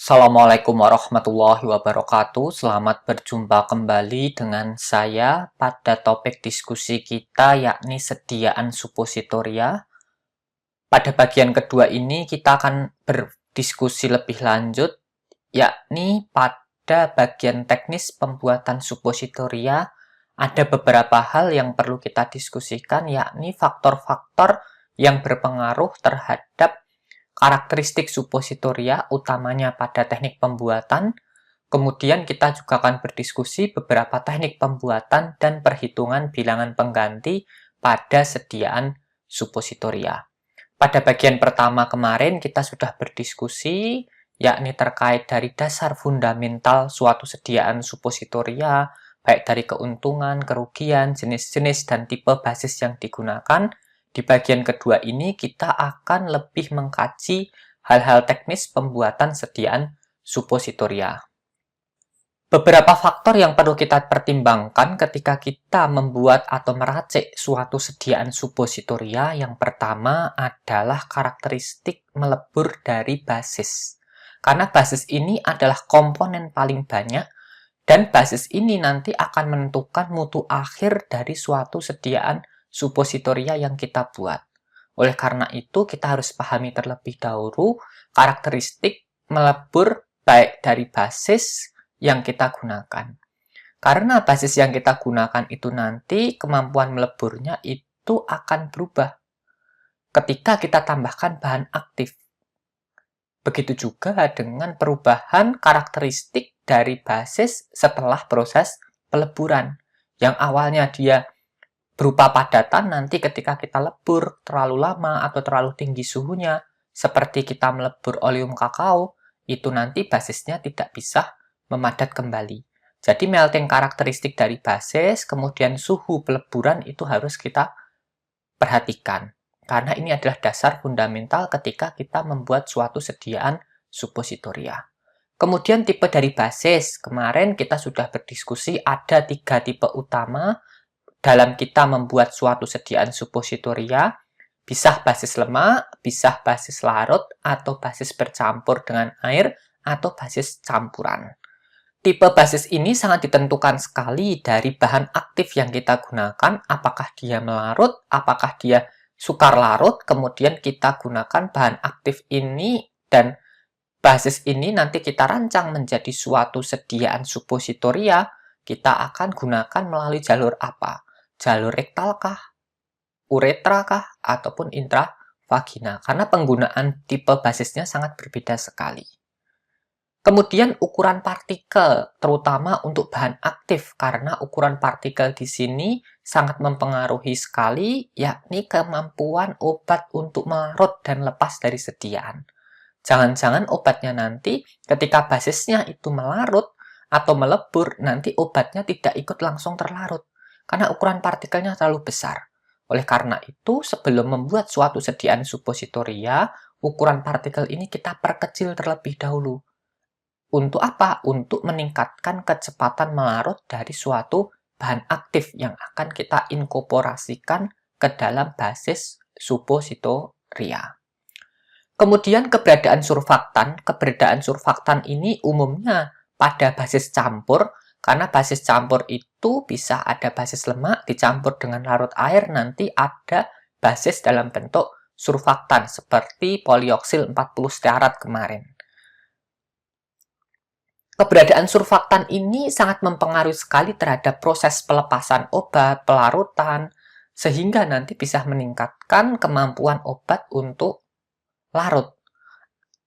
Assalamualaikum warahmatullahi wabarakatuh. Selamat berjumpa kembali dengan saya pada topik diskusi kita yakni sediaan suppositoria. Pada bagian kedua ini kita akan berdiskusi lebih lanjut yakni pada bagian teknis pembuatan suppositoria ada beberapa hal yang perlu kita diskusikan yakni faktor-faktor yang berpengaruh terhadap karakteristik suppositoria utamanya pada teknik pembuatan. Kemudian kita juga akan berdiskusi beberapa teknik pembuatan dan perhitungan bilangan pengganti pada sediaan suppositoria. Pada bagian pertama kemarin kita sudah berdiskusi yakni terkait dari dasar fundamental suatu sediaan suppositoria, baik dari keuntungan, kerugian, jenis-jenis dan tipe basis yang digunakan. Di bagian kedua ini kita akan lebih mengkaji hal-hal teknis pembuatan sediaan suppositoria. Beberapa faktor yang perlu kita pertimbangkan ketika kita membuat atau meracik suatu sediaan suppositoria. Yang pertama adalah karakteristik melebur dari basis. Karena basis ini adalah komponen paling banyak dan basis ini nanti akan menentukan mutu akhir dari suatu sediaan suppositoria yang kita buat. Oleh karena itu, kita harus pahami terlebih dahulu karakteristik melebur baik dari basis yang kita gunakan. Karena basis yang kita gunakan itu nanti kemampuan meleburnya itu akan berubah ketika kita tambahkan bahan aktif. Begitu juga dengan perubahan karakteristik dari basis setelah proses peleburan. Yang awalnya dia berupa padatan, nanti ketika kita lebur terlalu lama atau terlalu tinggi suhunya, seperti kita melebur oleum kakao, itu nanti basisnya tidak bisa memadat kembali. Jadi melting karakteristik dari basis, kemudian suhu peleburan itu harus kita perhatikan. Karena ini adalah dasar fundamental ketika kita membuat suatu sediaan suppositoria. Kemudian tipe dari basis, kemarin kita sudah berdiskusi ada 3 tipe utama dalam kita membuat suatu sediaan suppositoria. Bisa basis lemak, bisa basis larut, atau basis bercampur dengan air, atau basis campuran. Tipe basis ini sangat ditentukan sekali dari bahan aktif yang kita gunakan, apakah dia melarut, apakah dia sukar larut, kemudian kita gunakan bahan aktif ini dan basis ini nanti kita rancang menjadi suatu sediaan suppositoria, kita akan gunakan melalui jalur apa? Jalur rektal kah? Uretra kah? Ataupun intravagina? Karena penggunaan tipe basisnya sangat berbeda sekali. Kemudian ukuran partikel, terutama untuk bahan aktif, karena ukuran partikel di sini sangat mempengaruhi sekali, yakni kemampuan obat untuk melarut dan lepas dari sediaan. Jangan-jangan obatnya nanti ketika basisnya itu melarut atau melebur, nanti obatnya tidak ikut langsung terlarut, karena ukuran partikelnya terlalu besar. Oleh karena itu, sebelum membuat suatu sediaan suppositoria, ukuran partikel ini kita perkecil terlebih dahulu. Untuk apa? Untuk meningkatkan kecepatan melarut dari suatu bahan aktif yang akan kita inkorporasikan ke dalam basis suppositoria. Kemudian keberadaan surfaktan ini umumnya pada basis campur, karena basis campur itu bisa ada basis lemak dicampur dengan larut air, nanti ada basis dalam bentuk surfaktan seperti polioksil 40 stearat kemarin. Keberadaan surfaktan ini sangat mempengaruhi sekali terhadap proses pelepasan obat, pelarutan, sehingga nanti bisa meningkatkan kemampuan obat untuk larut.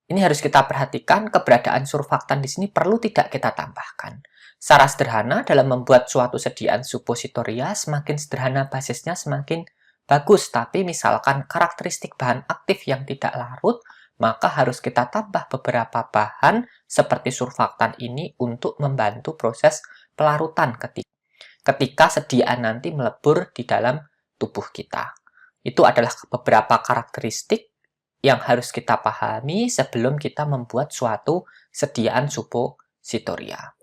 Ini harus kita perhatikan, keberadaan surfaktan di sini perlu tidak kita tambahkan. Secara sederhana, dalam membuat suatu sediaan suppositoria, semakin sederhana basisnya semakin bagus. Tapi misalkan karakteristik bahan aktif yang tidak larut, maka harus kita tambah beberapa bahan seperti surfaktan ini untuk membantu proses pelarutan ketika sediaan nanti melebur di dalam tubuh kita. Itu adalah beberapa karakteristik yang harus kita pahami sebelum kita membuat suatu sediaan suppositoria.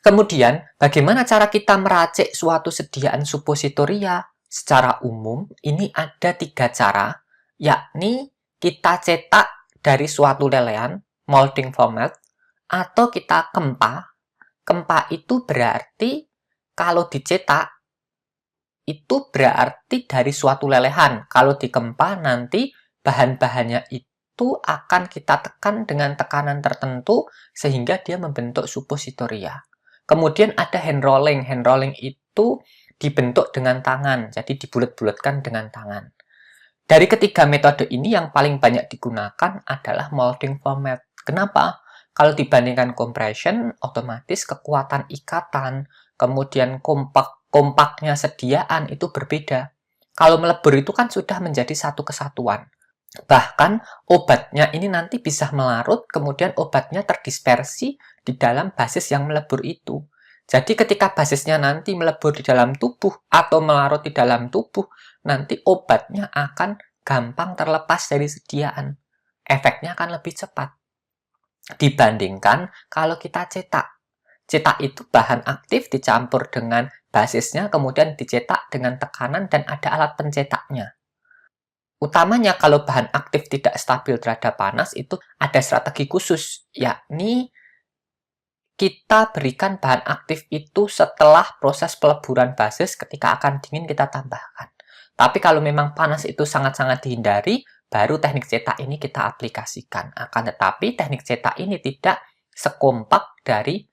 Kemudian, bagaimana cara kita meracik suatu sediaan suppositoria? Secara umum, ini ada 3 cara, yakni kita cetak dari suatu lelehan, molding format, atau kita kempa. Kempa itu berarti kalau dicetak, itu berarti dari suatu lelehan. Kalau dikempa nanti bahan-bahannya itu akan kita tekan dengan tekanan tertentu sehingga dia membentuk suppositoria. Kemudian ada hand rolling. Hand rolling itu dibentuk dengan tangan, jadi dibulet-buletkan dengan tangan. Dari ketiga metode ini yang paling banyak digunakan adalah molding format. Kenapa? Kalau dibandingkan compression, otomatis kekuatan ikatan, kemudian kompaknya sediaan itu berbeda. Kalau melebur itu kan sudah menjadi satu kesatuan. Bahkan obatnya ini nanti bisa melarut, kemudian obatnya terdispersi di dalam basis yang melebur itu. Jadi ketika basisnya nanti melebur di dalam tubuh atau melarut di dalam tubuh, nanti obatnya akan gampang terlepas dari sediaan. Efeknya akan lebih cepat dibandingkan kalau kita cetak. Cetak itu bahan aktif dicampur dengan basisnya, kemudian dicetak dengan tekanan dan ada alat pencetaknya. Utamanya kalau bahan aktif tidak stabil terhadap panas, itu ada strategi khusus, yakni kita berikan bahan aktif itu setelah proses peleburan basis. Ketika akan dingin kita tambahkan. Tapi kalau memang panas itu sangat-sangat dihindari, baru teknik cetak ini kita aplikasikan. Akan tetapi teknik cetak ini tidak sekompak dari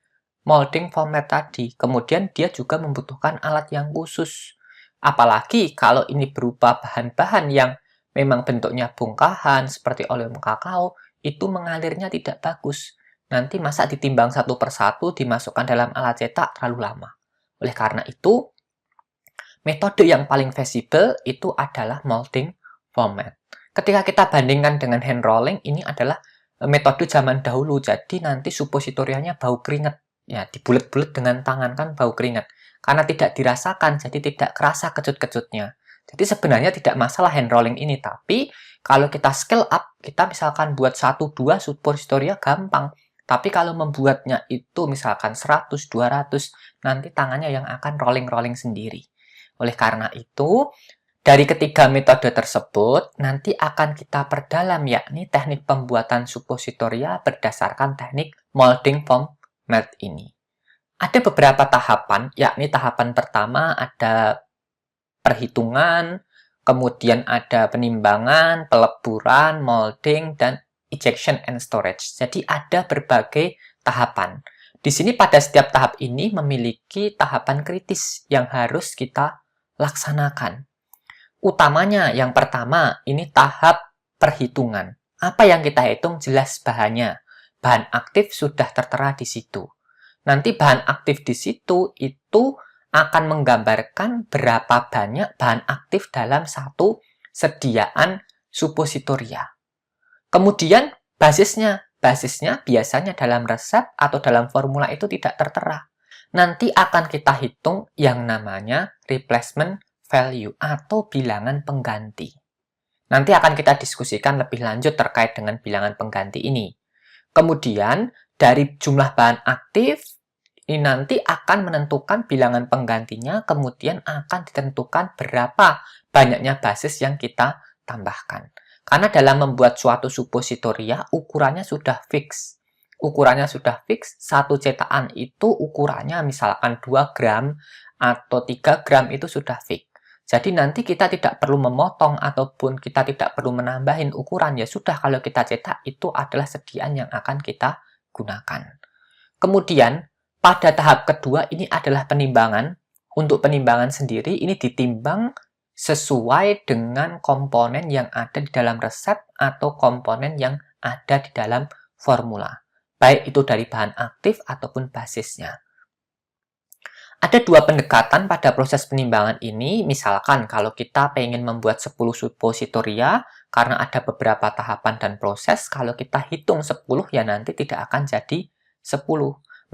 molding format tadi. Kemudian dia juga membutuhkan alat yang khusus. Apalagi kalau ini berupa bahan-bahan yang memang bentuknya bongkahan seperti oleum kakao, itu mengalirnya tidak bagus. Nanti masa ditimbang satu persatu dimasukkan dalam alat cetak terlalu lama. Oleh karena itu, metode yang paling visible itu adalah molding format. Ketika kita bandingkan dengan hand rolling, ini adalah metode zaman dahulu. Jadi nanti suppositorianya bau keringat. Ya, dibulet-bulet dengan tangan kan bau keringat. Karena tidak dirasakan, jadi tidak kerasa kecut-kecutnya. Jadi sebenarnya tidak masalah hand rolling ini. Tapi kalau kita scale up, kita misalkan buat 1-2 suppositoria gampang. Tapi kalau membuatnya itu misalkan 100, 200, nanti tangannya yang akan rolling-rolling sendiri. Oleh karena itu, dari ketiga metode tersebut, nanti akan kita perdalam, yakni teknik pembuatan suppositoria berdasarkan teknik molding format ini. Ada beberapa tahapan, yakni tahapan pertama ada perhitungan, kemudian ada penimbangan, peleburan, molding, dan ejection and storage. Jadi ada berbagai tahapan. Di sini pada setiap tahap ini memiliki tahapan kritis yang harus kita laksanakan. Utamanya yang pertama ini tahap perhitungan. Apa yang kita hitung jelas bahannya. Bahan aktif sudah tertera di situ. Nanti bahan aktif di situ itu akan menggambarkan berapa banyak bahan aktif dalam satu sediaan suppositoria. Kemudian basisnya biasanya dalam resep atau dalam formula itu tidak tertera. Nanti akan kita hitung yang namanya replacement value atau bilangan pengganti. Nanti akan kita diskusikan lebih lanjut terkait dengan bilangan pengganti ini. Kemudian dari jumlah bahan aktif ini nanti akan menentukan bilangan penggantinya, kemudian akan ditentukan berapa banyaknya basis yang kita tambahkan. Karena dalam membuat suatu suppositoria, ukurannya sudah fix. Ukurannya sudah fix, satu cetakan itu ukurannya misalkan 2 gram atau 3 gram itu sudah fix. Jadi nanti kita tidak perlu memotong ataupun kita tidak perlu menambahin ukuran. Ya sudah, kalau kita cetak itu adalah sediaan yang akan kita gunakan. Kemudian, pada tahap kedua ini adalah penimbangan. Untuk penimbangan sendiri ini ditimbang sesuai dengan komponen yang ada di dalam resep atau komponen yang ada di dalam formula. Baik itu dari bahan aktif ataupun basisnya. Ada dua pendekatan pada proses penimbangan ini. Misalkan kalau kita pengen membuat 10 suppositoria, karena ada beberapa tahapan dan proses, kalau kita hitung 10 ya nanti tidak akan jadi 10.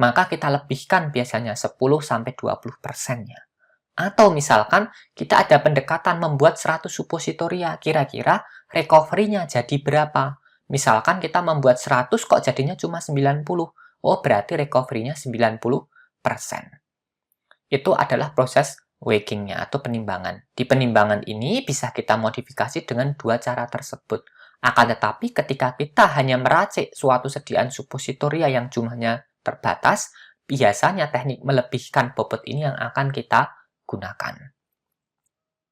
Maka kita lebihkan biasanya 10-20%-nya. Atau misalkan kita ada pendekatan membuat 100 suppositoria, kira-kira recovery-nya jadi berapa? Misalkan kita membuat 100 kok jadinya cuma 90. Oh, berarti recovery-nya 90%. Itu adalah proses weighing-nya atau penimbangan. Di penimbangan ini bisa kita modifikasi dengan dua cara tersebut. Akan tetapi ketika kita hanya meracik suatu sediaan suppositoria yang jumlahnya terbatas, biasanya teknik melebihkan bobot ini yang akan kita gunakan.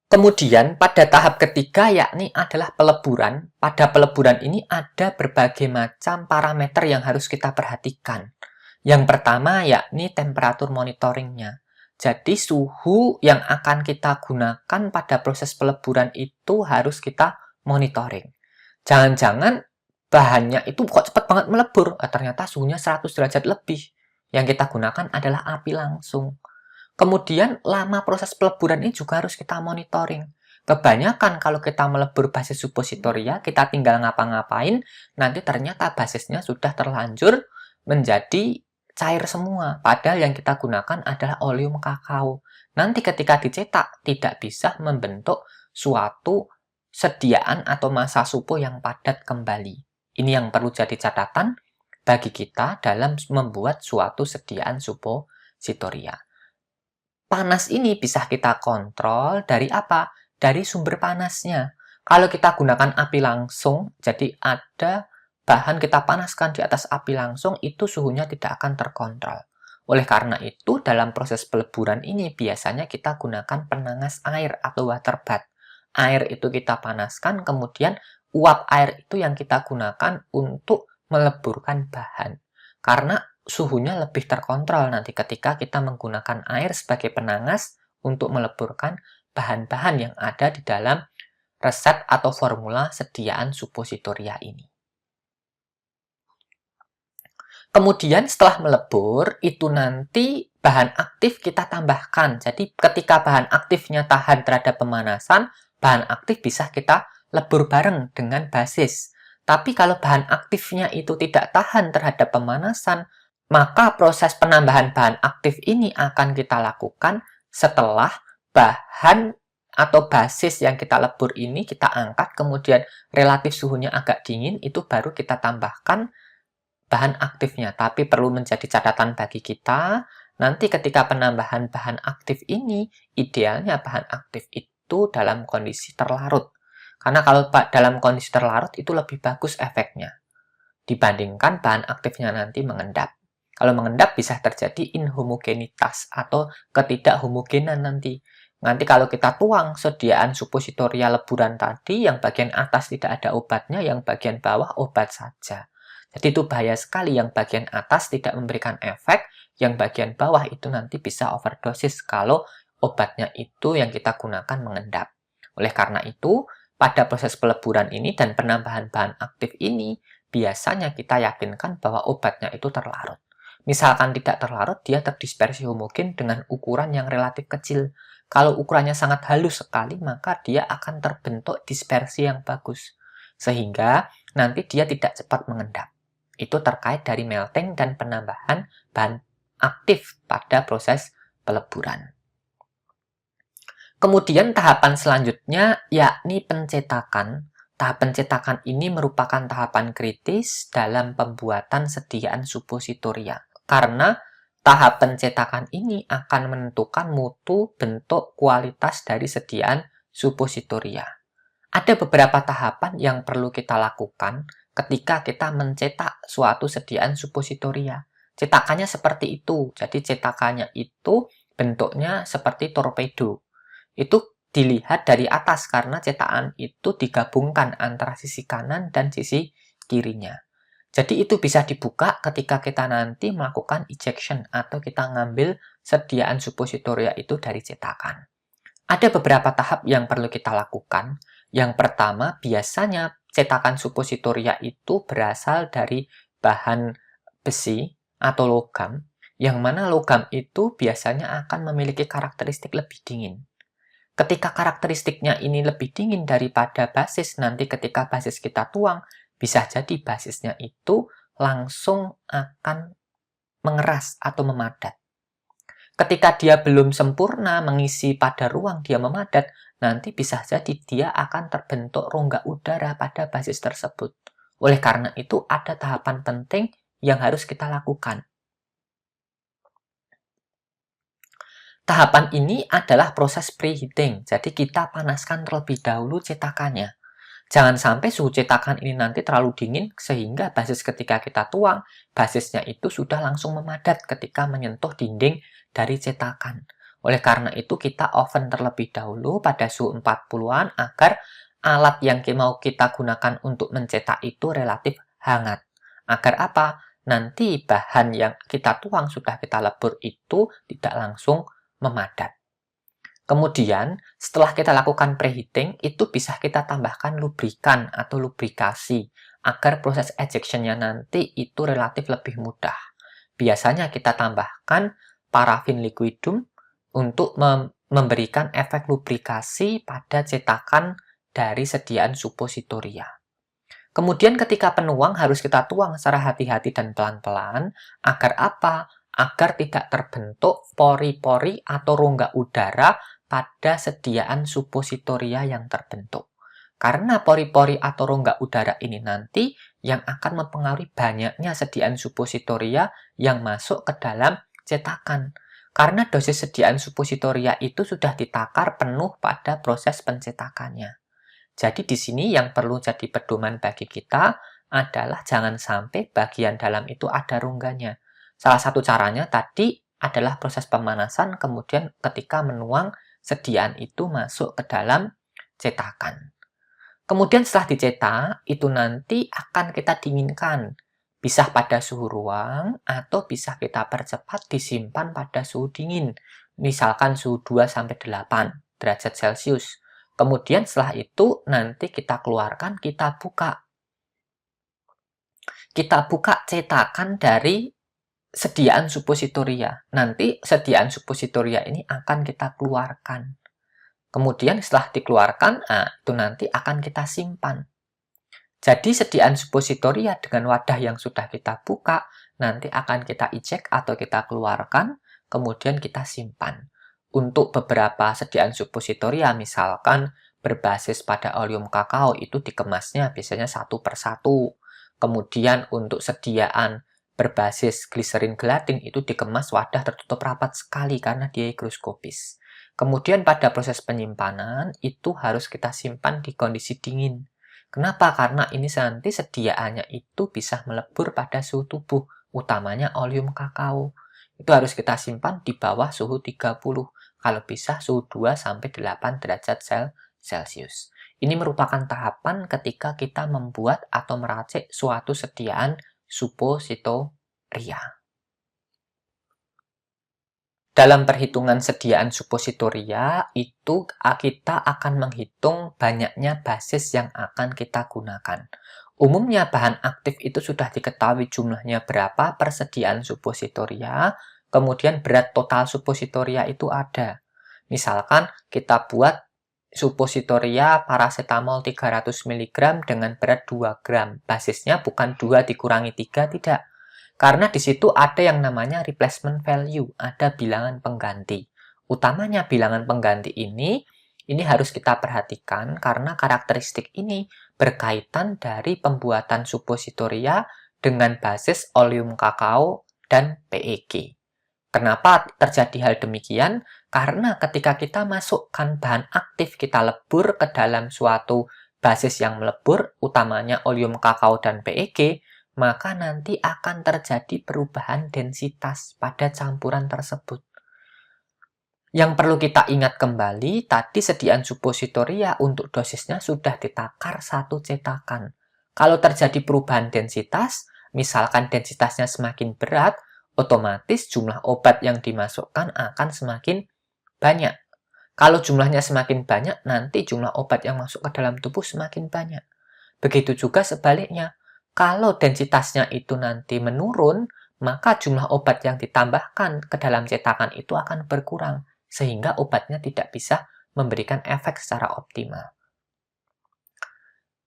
Kemudian pada tahap ketiga yakni adalah peleburan. Pada peleburan ini ada berbagai macam parameter yang harus kita perhatikan. Yang pertama yakni temperatur monitoringnya. Jadi suhu yang akan kita gunakan pada proses peleburan itu harus kita monitoring. Jangan-jangan bahannya itu kok cepat banget melebur, ternyata suhunya 100 derajat lebih. Yang kita gunakan adalah api langsung. Kemudian lama proses peleburan ini juga harus kita monitoring. Kebanyakan kalau kita melebur basis suppositoria, kita tinggal ngapa-ngapain, nanti ternyata basisnya sudah terlanjur menjadi cair semua. Padahal yang kita gunakan adalah oleum kakao. Nanti ketika dicetak, tidak bisa membentuk suatu sediaan atau massa supo yang padat kembali. Ini yang perlu jadi catatan bagi kita dalam membuat suatu sediaan suppositoria. Panas ini bisa kita kontrol dari apa? Dari sumber panasnya. Kalau kita gunakan api langsung, jadi ada bahan kita panaskan di atas api langsung, itu suhunya tidak akan terkontrol. Oleh karena itu, dalam proses peleburan ini biasanya kita gunakan penangas air atau water bath. Air itu kita panaskan, kemudian uap air itu yang kita gunakan untuk meleburkan bahan. Karena suhunya lebih terkontrol nanti ketika kita menggunakan air sebagai penangas untuk meleburkan bahan-bahan yang ada di dalam resep atau formula sediaan suppositoria ini. Kemudian setelah melebur, itu nanti bahan aktif kita tambahkan. Jadi ketika bahan aktifnya tahan terhadap pemanasan, bahan aktif bisa kita lebur bareng dengan basis. Tapi kalau bahan aktifnya itu tidak tahan terhadap pemanasan, maka proses penambahan bahan aktif ini akan kita lakukan setelah bahan atau basis yang kita lebur ini kita angkat, kemudian relatif suhunya agak dingin, itu baru kita tambahkan bahan aktifnya. Tapi perlu menjadi catatan bagi kita, nanti ketika penambahan bahan aktif ini, idealnya bahan aktif itu dalam kondisi terlarut. Karena kalau dalam kondisi terlarut itu lebih bagus efeknya dibandingkan bahan aktifnya nanti mengendap. Kalau mengendap bisa terjadi inhomogenitas atau ketidakhomogenan nanti. Nanti kalau kita tuang sediaan suppositoria leburan tadi, yang bagian atas tidak ada obatnya, yang bagian bawah obat saja. Jadi itu bahaya sekali, yang bagian atas tidak memberikan efek, yang bagian bawah itu nanti bisa overdosis kalau obatnya itu yang kita gunakan mengendap. Oleh karena itu, pada proses peleburan ini dan penambahan bahan aktif ini, biasanya kita yakinkan bahwa obatnya itu terlarut. Misalkan tidak terlarut, dia terdispersi homogen dengan ukuran yang relatif kecil. Kalau ukurannya sangat halus sekali, maka dia akan terbentuk dispersi yang bagus. Sehingga nanti dia tidak cepat mengendap. Itu terkait dari melting dan penambahan bahan aktif pada proses peleburan. Kemudian tahapan selanjutnya yakni pencetakan. Tahap pencetakan ini merupakan tahapan kritis dalam pembuatan sediaan suppositoria. Karena tahap pencetakan ini akan menentukan mutu, bentuk, kualitas dari sediaan suppositoria. Ada beberapa tahapan yang perlu kita lakukan ketika kita mencetak suatu sediaan suppositoria. Cetakannya seperti itu. Jadi cetakannya itu bentuknya seperti torpedo. Itu dilihat dari atas karena cetakan itu digabungkan antara sisi kanan dan sisi kirinya. Jadi itu bisa dibuka ketika kita nanti melakukan ejection atau kita ngambil sediaan suppositoria itu dari cetakan. Ada beberapa tahap yang perlu kita lakukan. Yang pertama, biasanya cetakan suppositoria itu berasal dari bahan besi atau logam, yang mana logam itu biasanya akan memiliki karakteristik lebih dingin. Ketika karakteristiknya ini lebih dingin daripada basis, nanti ketika basis kita tuang, bisa jadi basisnya itu langsung akan mengeras atau memadat. Ketika dia belum sempurna mengisi pada ruang dia memadat, nanti bisa jadi dia akan terbentuk rongga udara pada basis tersebut. Oleh karena itu ada tahapan penting yang harus kita lakukan. Tahapan ini adalah proses preheating, jadi kita panaskan terlebih dahulu cetakannya. Jangan sampai suhu cetakan ini nanti terlalu dingin sehingga basis ketika kita tuang, basisnya itu sudah langsung memadat ketika menyentuh dinding dari cetakan. Oleh karena itu kita oven terlebih dahulu pada suhu 40-an agar alat yang mau kita gunakan untuk mencetak itu relatif hangat. Agar apa? Nanti bahan yang kita tuang sudah kita lebur itu tidak langsung memadat. Kemudian, setelah kita lakukan preheating, itu bisa kita tambahkan lubrikan atau lubrikasi agar proses ejection-nya nanti itu relatif lebih mudah. Biasanya kita tambahkan parafin liquidum untuk memberikan efek lubrikasi pada cetakan dari sediaan suppositoria. Kemudian ketika penuang harus kita tuang secara hati-hati dan pelan-pelan. Agar apa? Agar tidak terbentuk pori-pori atau rongga udara pada sediaan suppositoria yang terbentuk. Karena pori-pori atau rongga udara ini nanti yang akan mempengaruhi banyaknya sediaan suppositoria yang masuk ke dalam cetakan. Karena dosis sediaan suppositoria itu sudah ditakar penuh pada proses pencetakannya. Jadi di sini yang perlu jadi pedoman bagi kita adalah jangan sampai bagian dalam itu ada rongganya. Salah satu caranya tadi adalah proses pemanasan, kemudian ketika menuang sediaan itu masuk ke dalam cetakan. Kemudian setelah dicetak, itu nanti akan kita dinginkan. Bisa pada suhu ruang atau bisa kita percepat disimpan pada suhu dingin. Misalkan suhu 2-8 derajat Celcius. Kemudian setelah itu nanti kita keluarkan, kita buka. Kita buka cetakan dari sediaan suppositoria. Nanti sediaan suppositoria ini akan kita keluarkan. Kemudian setelah dikeluarkan, itu nanti akan kita simpan. Jadi sediaan suppositoria dengan wadah yang sudah kita buka, nanti akan kita eject atau kita keluarkan, kemudian kita simpan. Untuk beberapa sediaan suppositoria, misalkan berbasis pada oleum kakao, itu dikemasnya biasanya 1/1. Kemudian untuk sediaan berbasis gliserin gelatin, itu dikemas wadah tertutup rapat sekali karena dia higroskopis. Kemudian pada proses penyimpanan, itu harus kita simpan di kondisi dingin. Kenapa? Karena ini nanti sediaannya itu bisa melebur pada suhu tubuh, utamanya oleum kakao. Itu harus kita simpan di bawah suhu 30. Kalau bisa suhu 2-8 derajat Celcius. Ini merupakan tahapan ketika kita membuat atau meracik suatu sediaan suppositoria. Dalam perhitungan sediaan suppositoria, itu kita akan menghitung banyaknya basis yang akan kita gunakan. Umumnya bahan aktif itu sudah diketahui jumlahnya berapa persediaan suppositoria, kemudian berat total suppositoria itu ada. Misalkan kita buat suppositoria paracetamol 300 mg dengan berat 2 gram. Basisnya bukan 2 dikurangi 3, tidak. Karena di situ ada yang namanya replacement value, ada bilangan pengganti. Utamanya bilangan pengganti ini harus kita perhatikan karena karakteristik ini berkaitan dari pembuatan suppositoria dengan basis oleum kakao dan PEG. Kenapa terjadi hal demikian? Karena ketika kita masukkan bahan aktif, kita lebur ke dalam suatu basis yang melebur, utamanya oleum kakao dan PEG, maka nanti akan terjadi perubahan densitas pada campuran tersebut. Yang perlu kita ingat kembali, tadi sediaan suppositoria untuk dosisnya sudah ditakar satu cetakan. Kalau terjadi perubahan densitas, misalkan densitasnya semakin berat, otomatis jumlah obat yang dimasukkan akan semakin banyak. Kalau jumlahnya semakin banyak, nanti jumlah obat yang masuk ke dalam tubuh semakin banyak. Begitu juga sebaliknya. Kalau densitasnya itu nanti menurun, maka jumlah obat yang ditambahkan ke dalam cetakan itu akan berkurang, sehingga obatnya tidak bisa memberikan efek secara optimal.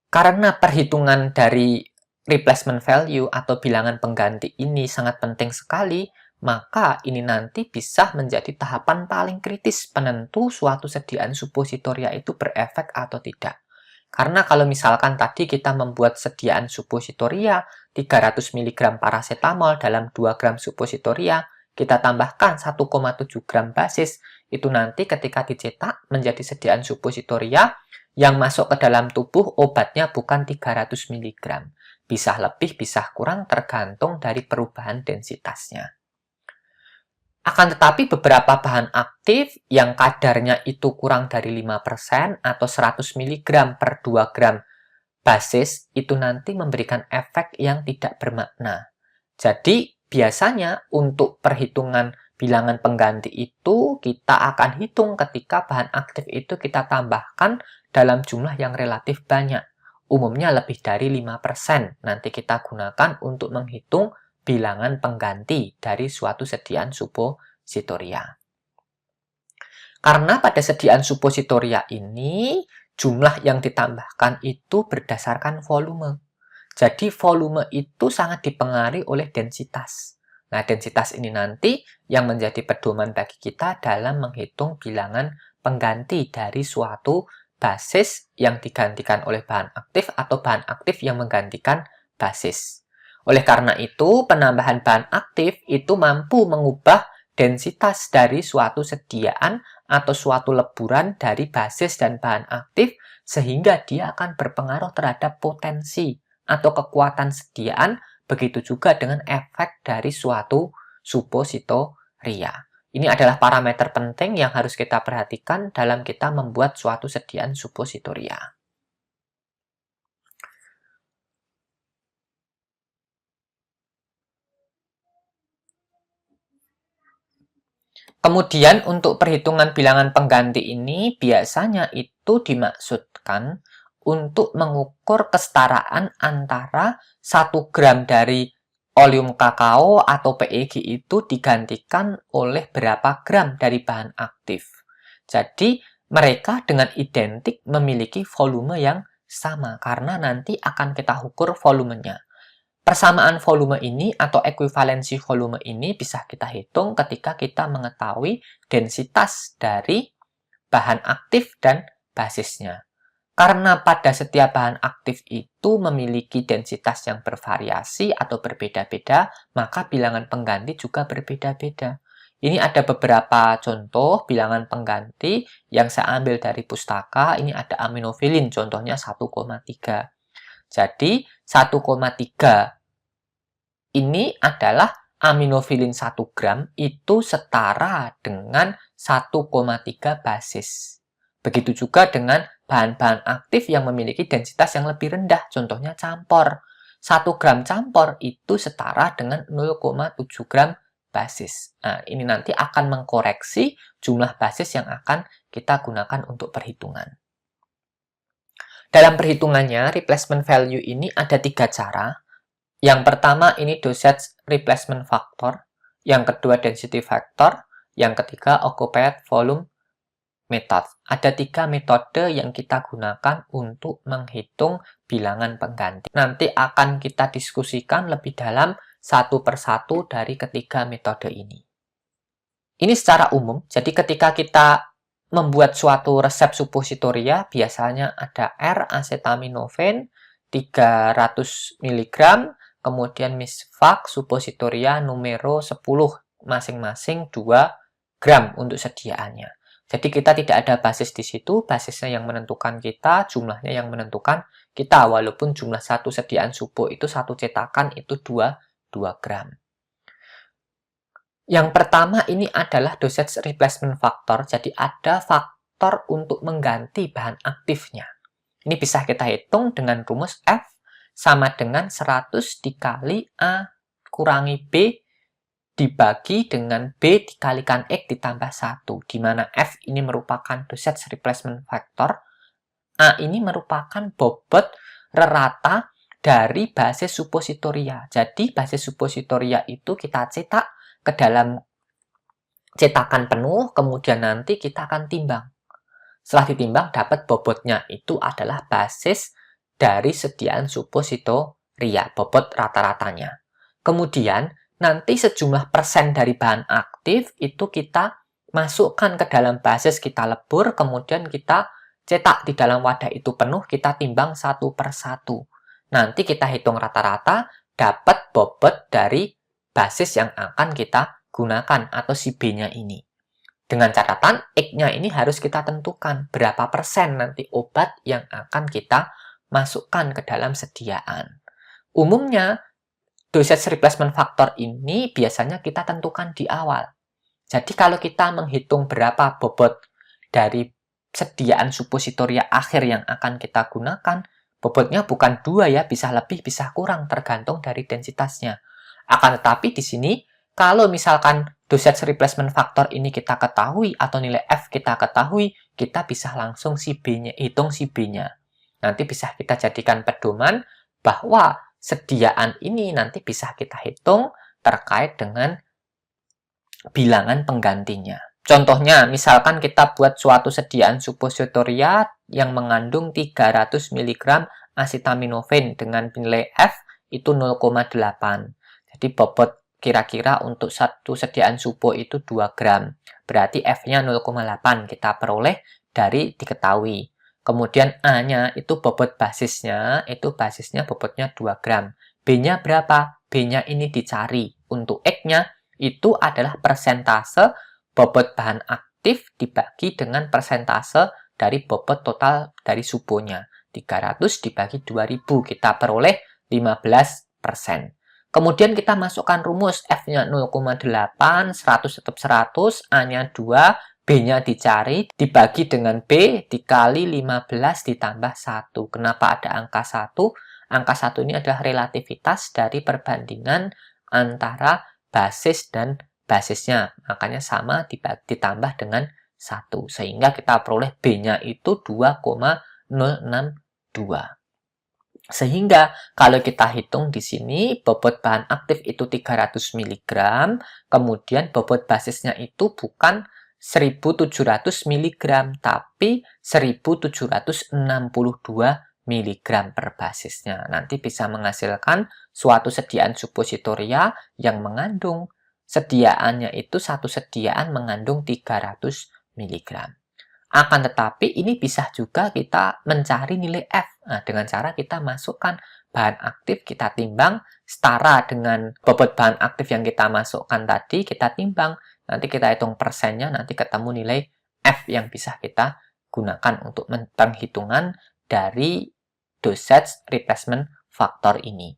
Karena perhitungan dari replacement value atau bilangan pengganti ini sangat penting sekali, maka ini nanti bisa menjadi tahapan paling kritis penentu suatu sediaan suppositoria itu berefek atau tidak. Karena kalau misalkan tadi kita membuat sediaan suppositoria 300 mg paracetamol dalam 2 gram suppositoria, kita tambahkan 1,7 gram basis, itu nanti ketika dicetak menjadi sediaan suppositoria, yang masuk ke dalam tubuh obatnya bukan 300 mg. Bisa lebih, bisa kurang, tergantung dari perubahan densitasnya. Akan tetapi beberapa bahan aktif yang kadarnya itu kurang dari 5% atau 100 mg per 2 gram basis itu nanti memberikan efek yang tidak bermakna. Jadi, biasanya untuk perhitungan bilangan pengganti itu kita akan hitung ketika bahan aktif itu kita tambahkan dalam jumlah yang relatif banyak. Umumnya lebih dari 5% nanti kita gunakan untuk menghitung bilangan pengganti dari suatu sediaan suppositoria. Karena pada sediaan suppositoria ini jumlah yang ditambahkan itu berdasarkan volume. Jadi volume itu sangat dipengaruhi oleh densitas. Nah, densitas ini nanti yang menjadi pedoman bagi kita dalam menghitung bilangan pengganti dari suatu basis yang digantikan oleh bahan aktif atau bahan aktif yang menggantikan basis. Oleh karena itu, penambahan bahan aktif itu mampu mengubah densitas dari suatu sediaan atau suatu leburan dari basis dan bahan aktif sehingga dia akan berpengaruh terhadap potensi atau kekuatan sediaan, begitu juga dengan efek dari suatu suppositoria. Ini adalah parameter penting yang harus kita perhatikan dalam kita membuat suatu sediaan suppositoria. Kemudian untuk perhitungan bilangan pengganti ini biasanya itu dimaksudkan untuk mengukur kesetaraan antara 1 gram dari oleum kakao atau PEG itu digantikan oleh berapa gram dari bahan aktif. Jadi mereka dengan identik memiliki volume yang sama karena nanti akan kita ukur volumenya. Persamaan volume ini atau ekuivalensi volume ini bisa kita hitung ketika kita mengetahui densitas dari bahan aktif dan basisnya. Karena pada setiap bahan aktif itu memiliki densitas yang bervariasi atau berbeda-beda, maka bilangan pengganti juga berbeda-beda. Ini ada beberapa contoh bilangan pengganti yang saya ambil dari pustaka. Ini ada aminofilin, contohnya 1,3. Jadi 1,3 ini adalah aminofilin 1 gram itu setara dengan 1,3 basis. Begitu juga dengan bahan-bahan aktif yang memiliki densitas yang lebih rendah, contohnya campur. 1 gram campur itu setara dengan 0,7 gram basis. Nah, ini nanti akan mengkoreksi jumlah basis yang akan kita gunakan untuk perhitungan. Dalam perhitungannya, replacement value ini ada 3 cara. Yang pertama ini dosage replacement factor, yang kedua density factor, yang ketiga occupied volume method. Ada 3 metode yang kita gunakan untuk menghitung bilangan pengganti. Nanti akan kita diskusikan lebih dalam satu persatu dari ketiga metode ini. Ini secara umum, jadi ketika kita membuat suatu resep suppositoria, biasanya ada R-acetaminophen 300 mg, kemudian misvak suppositoria numero 10 masing-masing 2 gram untuk sediaannya. Jadi kita tidak ada basis di situ, basisnya yang menentukan kita, jumlahnya yang menentukan kita, walaupun jumlah satu sediaan suppo itu satu cetakan itu 2 gram. Yang pertama ini adalah dosage replacement factor, jadi ada faktor untuk mengganti bahan aktifnya. Ini bisa kita hitung dengan rumus F sama dengan 100 dikali A kurangi B dibagi dengan B dikalikan X ditambah 1, di mana F ini merupakan dosage replacement factor, A ini merupakan bobot rata dari basis suppositoria. Jadi basis suppositoria itu kita cetak ke dalam cetakan penuh, kemudian nanti kita akan timbang. Setelah ditimbang dapat bobotnya, itu adalah basis dari sediaan suppositoria, bobot rata-ratanya. Kemudian, nanti sejumlah persen dari bahan aktif itu kita masukkan ke dalam basis, kita lebur, kemudian kita cetak di dalam wadah itu penuh, kita timbang satu per satu. Nanti kita hitung rata-rata, dapat bobot dari basis yang akan kita gunakan atau si B-nya ini. Dengan catatan, X-nya ini harus kita tentukan berapa persen nanti obat yang akan kita masukkan ke dalam sediaan. Umumnya, dosage replacement factor ini biasanya kita tentukan di awal. Jadi kalau kita menghitung berapa bobot dari sediaan suppositoria akhir yang akan kita gunakan, bobotnya bukan 2 ya, bisa lebih, bisa kurang, tergantung dari densitasnya. Akan tetapi di sini, kalau misalkan dosage replacement factor ini kita ketahui atau nilai F kita ketahui, kita bisa langsung si B-nya, hitung si B-nya. Nanti bisa kita jadikan pedoman bahwa sediaan ini nanti bisa kita hitung terkait dengan bilangan penggantinya. Contohnya, misalkan kita buat suatu sediaan suppositoria yang mengandung 300 mg acetaminophen dengan nilai F itu 0,8. Jadi bobot kira-kira untuk satu sediaan supo itu 2 gram. Berarti F-nya 0,8 kita peroleh dari diketahui. Kemudian A-nya itu bobot basisnya, itu basisnya bobotnya 2 gram. B-nya berapa? B-nya ini dicari. Untuk X-nya itu adalah persentase bobot bahan aktif dibagi dengan persentase dari bobot total dari suponya. 300 dibagi 2000, kita peroleh 15%. Kemudian kita masukkan rumus, F-nya 0,8, 100 tetap 100, A-nya 2, B-nya dicari, dibagi dengan B, dikali 15 ditambah 1. Kenapa ada angka 1? Angka 1 ini adalah relativitas dari perbandingan antara basis dan basisnya. Makanya sama ditambah dengan 1. Sehingga kita peroleh B-nya itu 2,062. Sehingga kalau kita hitung di sini bobot bahan aktif itu 300 mg, kemudian bobot basisnya itu bukan 1700 mg, tapi 1762 mg per basisnya. Nanti bisa menghasilkan suatu sediaan suppositoria yang mengandung sediaannya itu satu sediaan mengandung 300 mg. Akan tetapi ini bisa juga kita mencari nilai F. Nah, dengan cara kita masukkan bahan aktif, kita timbang, setara dengan bobot bahan aktif yang kita masukkan tadi, kita timbang, nanti kita hitung persennya, nanti ketemu nilai F yang bisa kita gunakan untuk penghitungan dari dosage replacement factor ini.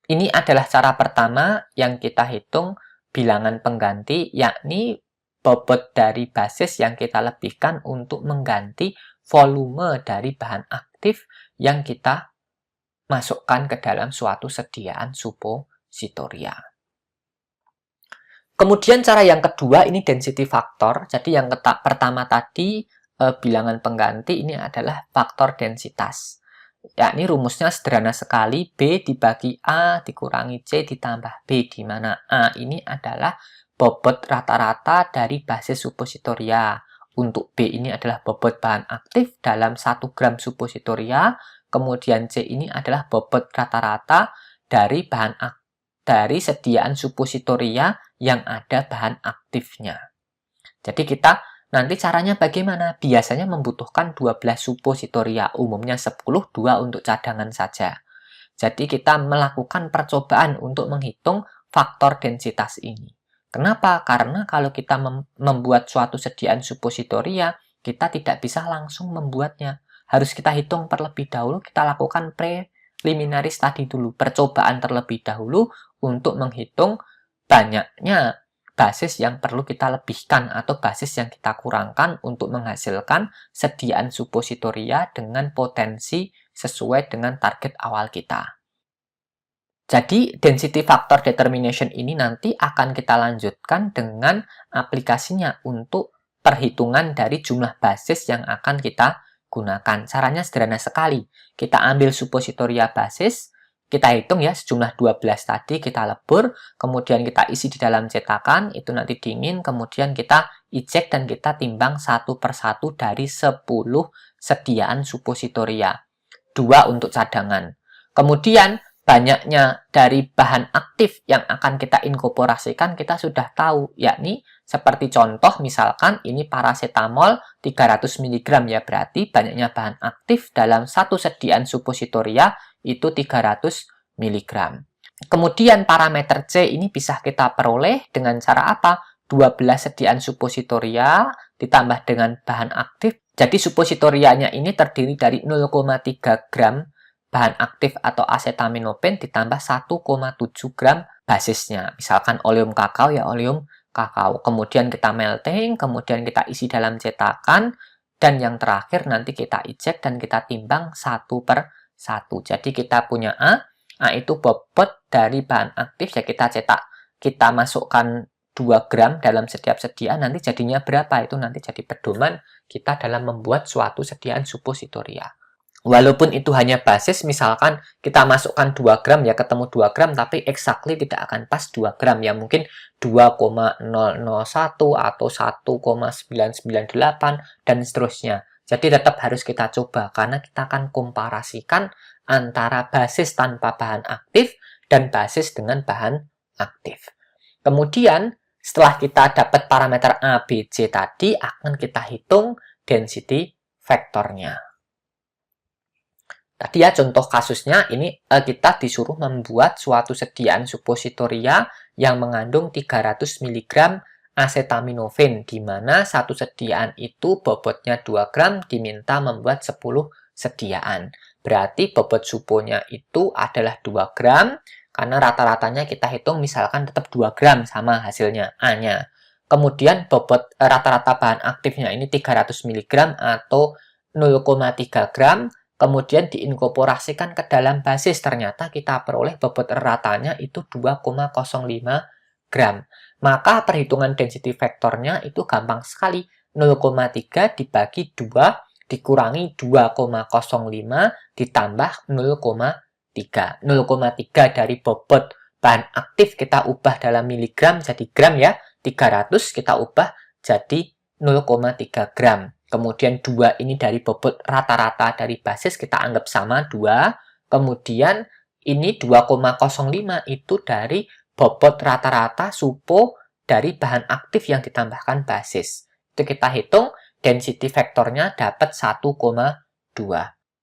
Ini adalah cara pertama yang kita hitung bilangan pengganti, yakni bobot dari basis yang kita lebihkan untuk mengganti volume dari bahan aktif yang kita masukkan ke dalam suatu sediaan suppositoria. Kemudian cara yang kedua ini density factor. Jadi yang pertama tadi bilangan pengganti ini adalah faktor densitas. Yakni rumusnya sederhana sekali, B dibagi A dikurangi C ditambah B, di mana A ini adalah bobot rata-rata dari basis suppositoria. Untuk B ini adalah bobot bahan aktif dalam 1 gram suppositoria. Kemudian C ini adalah bobot rata-rata dari dari sediaan suppositoria yang ada bahan aktifnya. Jadi kita nanti caranya bagaimana? Biasanya membutuhkan 12 suppositoria, umumnya 10, 2 untuk cadangan saja. Jadi kita melakukan percobaan untuk menghitung faktor densitas ini. Kenapa? Karena kalau kita membuat suatu sediaan suppositoria, kita tidak bisa langsung membuatnya. Harus kita hitung terlebih dahulu, kita lakukan preliminary study dulu, percobaan terlebih dahulu untuk menghitung banyaknya basis yang perlu kita lebihkan atau basis yang kita kurangkan untuk menghasilkan sediaan suppositoria dengan potensi sesuai dengan target awal kita. Jadi, density factor determination ini nanti akan kita lanjutkan dengan aplikasinya untuk perhitungan dari jumlah basis yang akan kita gunakan. Caranya sederhana sekali. Kita ambil suppositoria basis, kita hitung ya sejumlah 12 tadi, kita lebur, kemudian kita isi di dalam cetakan, itu nanti dingin, kemudian kita eject dan kita timbang satu persatu dari 10 sediaan suppositoria. 2 untuk cadangan. Kemudian, banyaknya dari bahan aktif yang akan kita inkorporasikan kita sudah tahu, yakni seperti contoh misalkan ini paracetamol 300 mg ya, berarti banyaknya bahan aktif dalam satu sediaan suppositoria itu 300 mg. Kemudian parameter C ini bisa kita peroleh dengan cara apa? 12 sediaan suppositoria ditambah dengan bahan aktif. Jadi suppositorianya ini terdiri dari 0,3 gram bahan aktif atau acetaminophen ditambah 1,7 gram basisnya. Misalkan oleum kakao ya oleum kakao. Kemudian kita melting, kemudian kita isi dalam cetakan, dan yang terakhir nanti kita eject dan kita timbang satu per satu. Jadi kita punya A itu bobot dari bahan aktif, ya kita cetak, kita masukkan 2 gram dalam setiap sediaan, nanti jadinya berapa, itu nanti jadi pedoman kita dalam membuat suatu sediaan suppositoria. Walaupun itu hanya basis, misalkan kita masukkan 2 gram, ya ketemu 2 gram, tapi exactly tidak akan pas 2 gram, ya mungkin 2,001 atau 1,998, dan seterusnya. Jadi tetap harus kita coba, karena kita akan komparasikan antara basis tanpa bahan aktif dan basis dengan bahan aktif. Kemudian, setelah kita dapat parameter A, B, C tadi, akan kita hitung density vektornya. Tadi ya contoh kasusnya, ini kita disuruh membuat suatu sediaan suppositoria yang mengandung 300 mg acetaminophen, di mana satu sediaan itu bobotnya 2 gram, diminta membuat 10 sediaan. Berarti bobot suponya itu adalah 2 gram, karena rata-ratanya kita hitung misalkan tetap 2 gram sama hasilnya, A-nya. Kemudian bobot rata-rata bahan aktifnya ini 300 mg atau 0,3 gram, kemudian diinkorporasikan ke dalam basis, ternyata kita peroleh bobot ratanya itu 2,05 gram. Maka perhitungan density vektornya itu gampang sekali. 0,3 dibagi 2 dikurangi 2,05 ditambah 0,3. 0,3 dari bobot bahan aktif kita ubah dalam miligram jadi gram ya. 300 kita ubah jadi 0,3 gram. Kemudian 2 ini dari bobot rata-rata dari basis kita anggap sama 2. Kemudian ini 2,05 itu dari bobot rata-rata supo dari bahan aktif yang ditambahkan basis. Itu kita hitung, density vektornya dapat 1,2.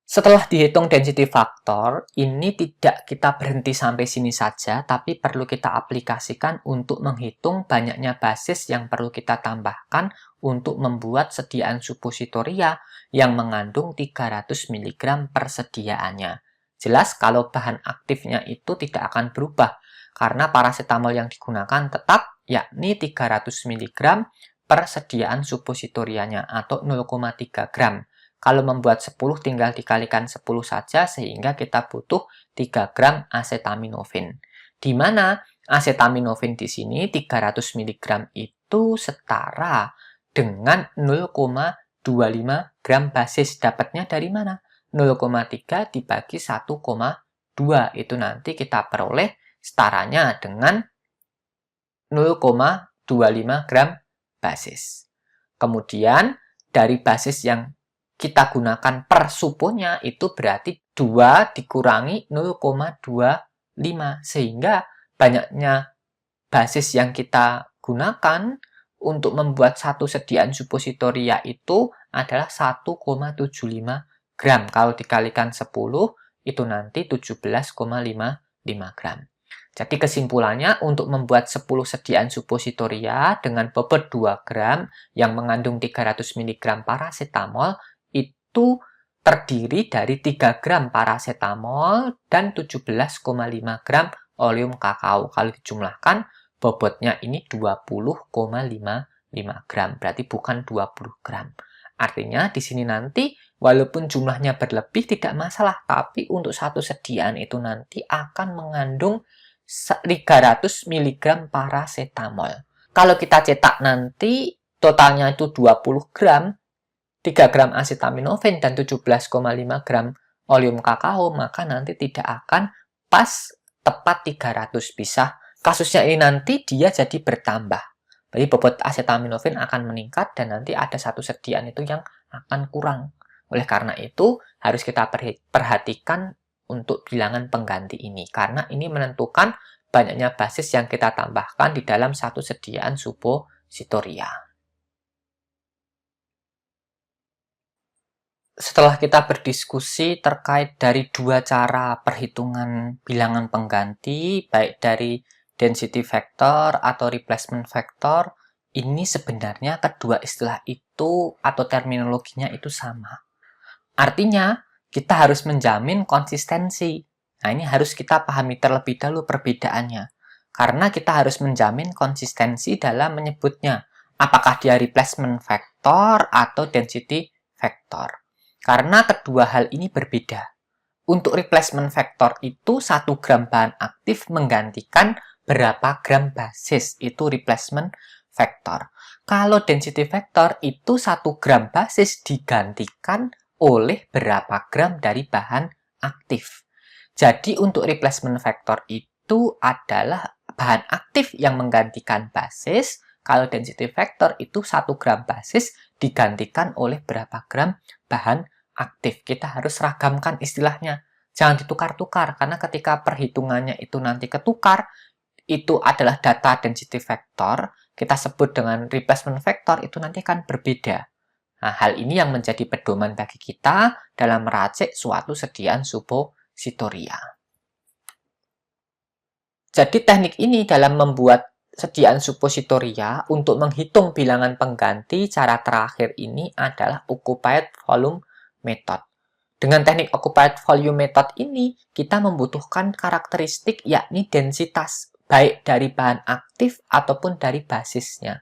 Setelah dihitung density factor, ini tidak kita berhenti sampai sini saja, tapi perlu kita aplikasikan untuk menghitung banyaknya basis yang perlu kita tambahkan untuk membuat sediaan suppositoria yang mengandung 300 mg per sediaannya. Jelas kalau bahan aktifnya itu tidak akan berubah, karena paracetamol yang digunakan tetap yakni 300 mg per sediaan suppositorianya atau 0,3 gram. Kalau membuat 10 tinggal dikalikan 10 saja sehingga kita butuh 3 gram acetaminophen. Di mana acetaminophen di sini 300 mg itu setara dengan 0,25 gram basis. Dapatnya dari mana? 0,3 dibagi 1,2 itu nanti kita peroleh setaranya dengan 0,25 gram basis. Kemudian dari basis yang kita gunakan per suponya itu berarti 2 dikurangi 0,25 sehingga banyaknya basis yang kita gunakan untuk membuat satu sediaan suppositoria itu adalah 1,75 gram. Kalau dikalikan 10 itu nanti 17,55 gram. Jadi kesimpulannya untuk membuat 10 sediaan suppositoria dengan bobot 2 gram yang mengandung 300 mg paracetamol itu terdiri dari 3 gram paracetamol dan 17,5 gram oleum kakao. Kalau dijumlahkan, bobotnya ini 20,55 gram. Berarti bukan 20 gram. Artinya di sini nanti walaupun jumlahnya berlebih tidak masalah, tapi untuk satu sediaan itu nanti akan mengandung 300 mg paracetamol. Kalau kita cetak nanti totalnya itu 20 gram, 3 gram acetaminophen dan 17,5 gram oleum kakao, maka nanti tidak akan pas tepat 300. Bisa kasusnya ini nanti dia jadi bertambah. Jadi bobot acetaminophen akan meningkat dan nanti ada satu sediaan itu yang akan kurang. Oleh karena itu harus kita perhatikan untuk bilangan pengganti ini. Karena ini menentukan banyaknya basis yang kita tambahkan di dalam satu sediaan suppositoria. Setelah kita berdiskusi terkait dari dua cara perhitungan bilangan pengganti, baik dari density factor atau replacement factor, ini sebenarnya kedua istilah itu atau terminologinya itu sama. Artinya, kita harus menjamin konsistensi. Nah, ini harus kita pahami terlebih dahulu perbedaannya. Karena kita harus menjamin konsistensi dalam menyebutnya. Apakah dia replacement factor atau density factor. Karena kedua hal ini berbeda. Untuk replacement factor itu 1 gram bahan aktif menggantikan berapa gram basis. Itu replacement factor. Kalau density factor itu 1 gram basis digantikan oleh berapa gram dari bahan aktif. Jadi untuk replacement factor itu adalah bahan aktif yang menggantikan basis. Kalau density factor itu 1 gram basis digantikan oleh berapa gram bahan aktif. Kita harus ragamkan istilahnya. Jangan ditukar-tukar, karena ketika perhitungannya itu nanti ketukar, itu adalah data density factor, kita sebut dengan replacement factor, itu nanti akan berbeda. Nah, hal ini yang menjadi pedoman bagi kita dalam meracik suatu sediaan suppositoria. Jadi teknik ini dalam membuat sediaan suppositoria untuk menghitung bilangan pengganti, cara terakhir ini adalah occupied volume method. Dengan teknik occupied volume method ini, kita membutuhkan karakteristik yakni densitas, baik dari bahan aktif ataupun dari basisnya.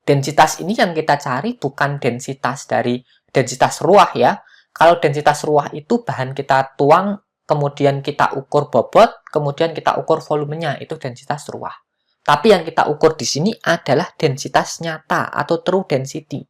Densitas ini yang kita cari bukan densitas dari densitas ruah ya. Kalau densitas ruah itu bahan kita tuang, kemudian kita ukur bobot, kemudian kita ukur volumenya, itu densitas ruah. Tapi yang kita ukur di sini adalah densitas nyata atau true density.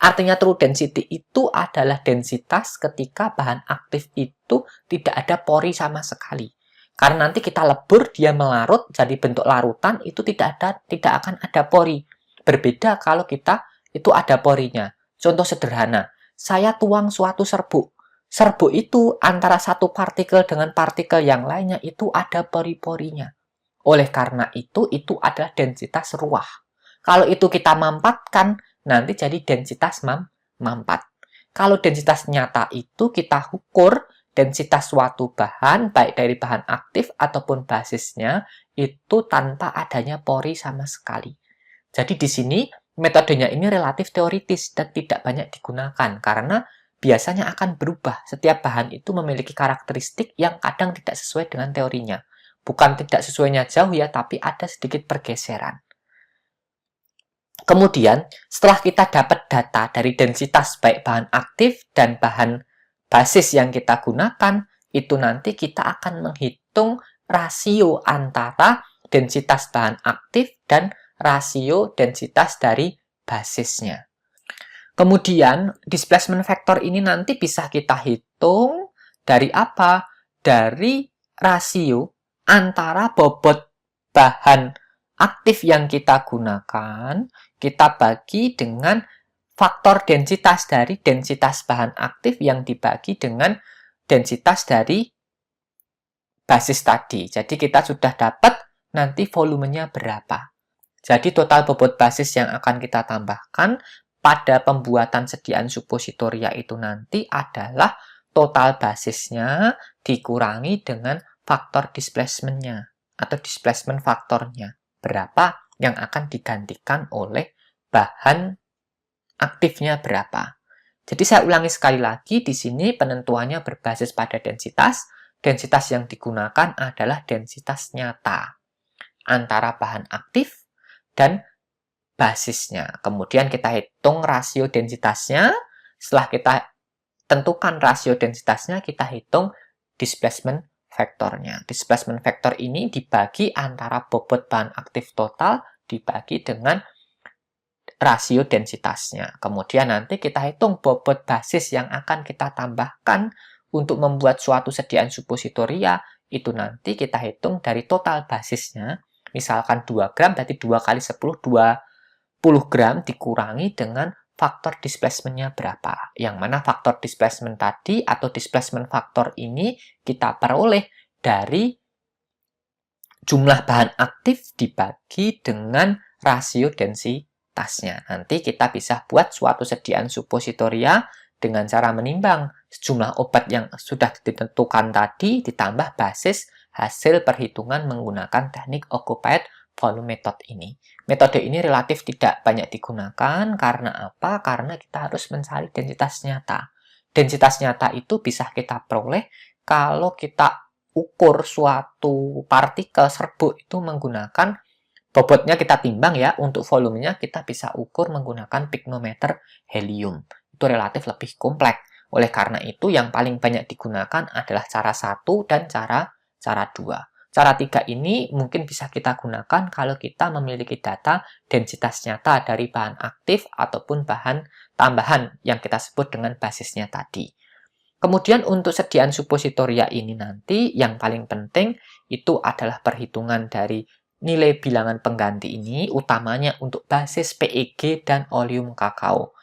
Artinya true density itu adalah densitas ketika bahan aktif itu tidak ada pori sama sekali. Karena nanti kita lebur, dia melarut, jadi bentuk larutan, itu tidak akan ada pori. Berbeda kalau kita itu ada porinya. Contoh sederhana, saya tuang suatu serbuk. Serbuk itu antara satu partikel dengan partikel yang lainnya itu ada pori-porinya. Oleh karena itu adalah densitas ruah. Kalau itu kita mampatkan, nanti jadi densitas mampat. Kalau densitas nyata itu kita ukur densitas suatu bahan, baik dari bahan aktif ataupun basisnya, itu tanpa adanya pori sama sekali. Jadi di sini metodenya ini relatif teoritis dan tidak banyak digunakan karena biasanya akan berubah. Setiap bahan itu memiliki karakteristik yang kadang tidak sesuai dengan teorinya. Bukan tidak sesuainya jauh ya, tapi ada sedikit pergeseran. Kemudian, setelah kita dapat data dari densitas baik bahan aktif dan bahan basis yang kita gunakan, itu nanti kita akan menghitung rasio antara densitas bahan aktif dan rasio densitas dari basisnya. Kemudian, displacement factor ini nanti bisa kita hitung dari apa? Dari rasio antara bobot bahan aktif yang kita gunakan, kita bagi dengan faktor densitas dari densitas bahan aktif yang dibagi dengan densitas dari basis tadi. Jadi kita sudah dapat nanti volumenya berapa. Jadi total bobot basis yang akan kita tambahkan pada pembuatan sediaan suppositoria itu nanti adalah total basisnya dikurangi dengan faktor displacement-nya atau displacement faktornya. Berapa yang akan digantikan oleh bahan aktifnya berapa. Jadi saya ulangi sekali lagi, di sini penentuannya berbasis pada densitas. Densitas yang digunakan adalah densitas nyata antara bahan aktif dan basisnya. Kemudian kita hitung rasio densitasnya. Setelah kita tentukan rasio densitasnya, kita hitung displacement faktornya. Displacement factor ini dibagi antara bobot bahan aktif total dibagi dengan rasio densitasnya. Kemudian nanti kita hitung bobot basis yang akan kita tambahkan untuk membuat suatu sediaan suppositoria. Itu nanti kita hitung dari total basisnya. Misalkan 2 gram, berarti 2 kali 10, 20 gram dikurangi dengan faktor displacement-nya berapa. Yang mana faktor displacement tadi atau displacement faktor ini kita peroleh dari jumlah bahan aktif dibagi dengan rasio densitasnya. Nanti kita bisa buat suatu sediaan suppositoria dengan cara menimbang sejumlah obat yang sudah ditentukan tadi ditambah basis hasil perhitungan menggunakan teknik occupied volume method ini. Metode ini relatif tidak banyak digunakan karena apa? Karena kita harus mencari densitas nyata. Densitas nyata itu bisa kita peroleh kalau kita ukur suatu partikel serbuk itu menggunakan bobotnya kita timbang ya, untuk volumenya kita bisa ukur menggunakan pignometer helium. Itu relatif lebih kompleks. Oleh karena itu yang paling banyak digunakan adalah cara 1 dan cara 2. Cara 3 ini mungkin bisa kita gunakan kalau kita memiliki data densitas nyata dari bahan aktif ataupun bahan tambahan yang kita sebut dengan basisnya tadi. Kemudian untuk sediaan suppositoria ini nanti yang paling penting itu adalah perhitungan dari nilai bilangan pengganti ini, utamanya untuk basis PEG dan oleum kakao.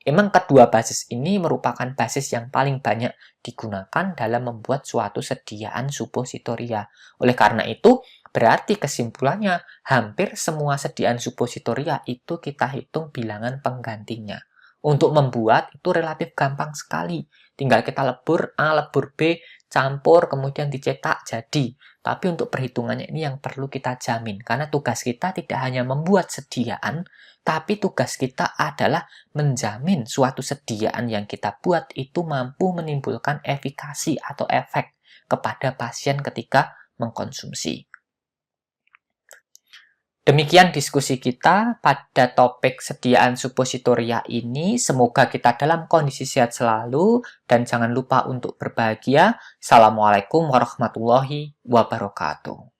Memang kedua basis ini merupakan basis yang paling banyak digunakan dalam membuat suatu sediaan suppositoria. Oleh karena itu, berarti kesimpulannya hampir semua sediaan suppositoria itu kita hitung bilangan penggantinya. Untuk membuat itu relatif gampang sekali. Tinggal kita lebur A, lebur B, campur, kemudian dicetak, jadi. Tapi untuk perhitungannya ini yang perlu kita jamin. Karena tugas kita tidak hanya membuat sediaan, tapi tugas kita adalah menjamin suatu sediaan yang kita buat itu mampu menimbulkan efikasi atau efek kepada pasien ketika mengkonsumsi. Demikian diskusi kita pada topik sediaan suppositoria ini. Semoga kita dalam kondisi sehat selalu dan jangan lupa untuk berbahagia. Assalamualaikum warahmatullahi wabarakatuh.